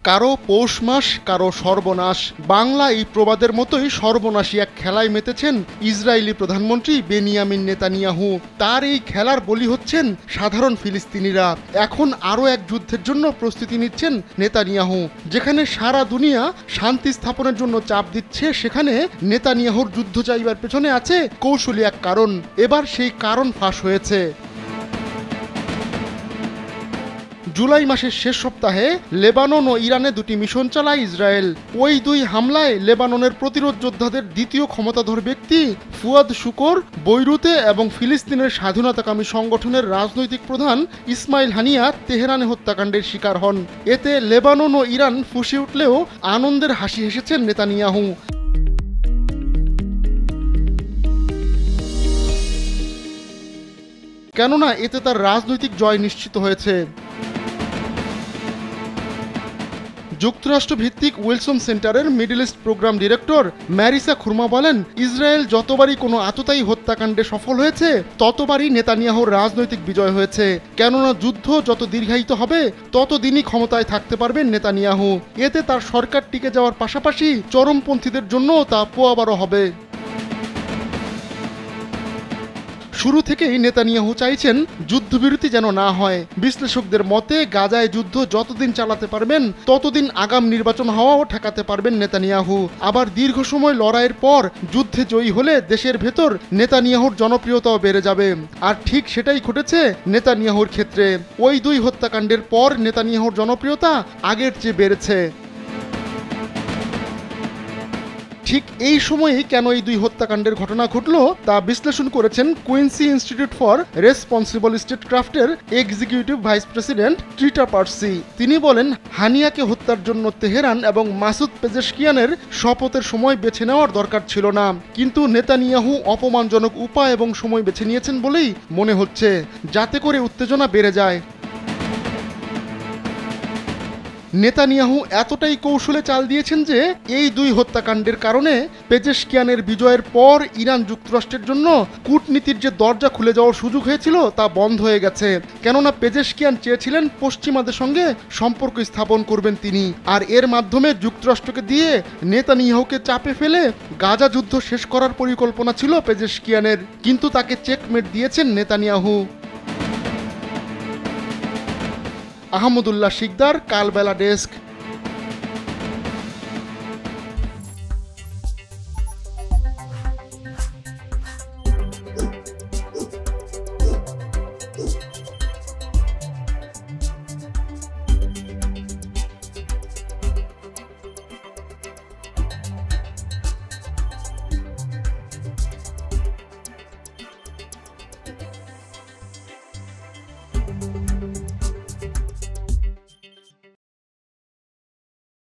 কারো পৌষ মাস, কারো সর্বনাশ। বাংলা এই প্রবাদের মতোই সর্বনাশী এক খেলায় মেতেছেন ইসরায়েলি প্রধানমন্ত্রী বেনিয়ামিন নেতানিয়াহু। তার এই খেলার বলি হচ্ছেন সাধারণ ফিলিস্তিনিরা। এখন আরও এক যুদ্ধের জন্য প্রস্তুতি নিচ্ছেন নেতানিয়াহু। যেখানে সারা দুনিয়া শান্তি স্থাপনের জন্য চাপ দিচ্ছে, সেখানে নেতানিয়াহুর যুদ্ধ চাইবার পেছনে আছে কৌশলী এক কারণ। এবার সেই কারণ ফাঁস হয়েছে। জুলাই মাসের শেষ সপ্তাহে লেবানন ও ইরানে দুটি মিশন চালায় ইসরায়েল। ওই দুই হামলায় লেবাননের প্রতিরোধ যোদ্ধাদের দ্বিতীয় ক্ষমতাধর ব্যক্তি ফুয়াদ শুকর বৈরুতে এবং ফিলিস্তিনের স্বাধীনতাকামী সংগঠনের রাজনৈতিক প্রধান ইসমাইল হানিয়া তেহরানে হত্যাকাণ্ডের শিকার হন। এতে লেবানন ও ইরান ফুঁসে উঠলেও আনন্দের হাসি হেসেছেন নেতানিয়াহু। কেননা এতে তার রাজনৈতিক জয় নিশ্চিত হয়েছে। যুক্তরাষ্ট্র ভিত্তিক উইলসন সেন্টারের মিডল ইস্ট প্রোগ্রাম ডিরেক্টর ম্যারিসা খুরমা বলেন, ইসরায়েল যতবারই কোনো আততায়ী হত্যাকাণ্ডে সফল হয়েছে ততবারই নেতানিয়াহুর রাজনৈতিক বিজয় হয়েছে। কেননা যুদ্ধ যত দীর্ঘায়িত হবে ততদিনই ক্ষমতায় থাকতে পারবেন নেতানিয়াহু। এতে তার সরকার টিকে যাওয়ার পাশাপাশি চরমপন্থীদের জন্য তা পোয়াবারও হবে। শুরু থেকেই নেতানিয়াহু চাইছেন যুদ্ধবিরতি যেন না হয়। বিশ্লেষকদের মতে গাজায় যুদ্ধ যতদিন চালাতে পারবেন ততদিন আগাম নির্বাচন হওয়াও ঠেকাতে পারবেন নেতানিয়াহু। আবার দীর্ঘ সময় লড়াইয়ের পর যুদ্ধে জয়ী হলে দেশের ভেতর নেতানিয়াহুর জনপ্রিয়তাও বেড়ে যাবে। আর ঠিক সেটাই ঘটেছে নেতানিয়াহুর ক্ষেত্রে। ওই দুই হত্যাকাণ্ডের পর নেতানিয়াহুর জনপ্রিয়তা আগের চেয়ে বেড়েছে। ঠিক এই সময়েই কেন এই দুই হত্যাকাণ্ডের ঘটনা ঘটল তা বিশ্লেষণ করেছেন কুইন্সি ইনস্টিটিউট ফর রেসপন্সিবল স্টেটক্রাফটের executive vice president Trita Parsi. তিনি বলেন, হানিয়াকে হত্যার জন্য তেহরান এবং মাসুদ পেজেশকিয়ানের শপথের সময় বেছে নেওয়ার দরকার ছিল না, কিন্তু নেতানিয়াহু অপমানজনক উপায় এবং সময় বেছে নিয়েছেন বলেই মনে হচ্ছে, যাতে করে উত্তেজনা বেড়ে যায়। নেতানিয়াহু এতটাই কৌশলে চাল দিয়েছেন যে এই দুই হত্যাকাণ্ডের কারণে পেজেশকিয়ানের বিজয়ের পর ইরান যুক্তরাষ্ট্রের জন্য কূটনীতির যে দরজা খুলে যাওয়ার সুযোগ হয়েছিল তা বন্ধ হয়ে গেছে। কেননা পেজেশকিয়ান চেয়েছিলেন পশ্চিমাদের সঙ্গে সম্পর্ক স্থাপন করবেন তিনি, আর এর মাধ্যমে যুক্তরাষ্ট্রকে দিয়ে নেতানিয়াহুকে চাপে ফেলে গাজা যুদ্ধ শেষ করার পরিকল্পনা ছিল পেজেশকিয়ানের, কিন্তু তাকে চেকমেট দিয়েছেন নেতানিয়াহু। আহমদুল্লাহ শিকদার, কালবেলা ডেস্ক।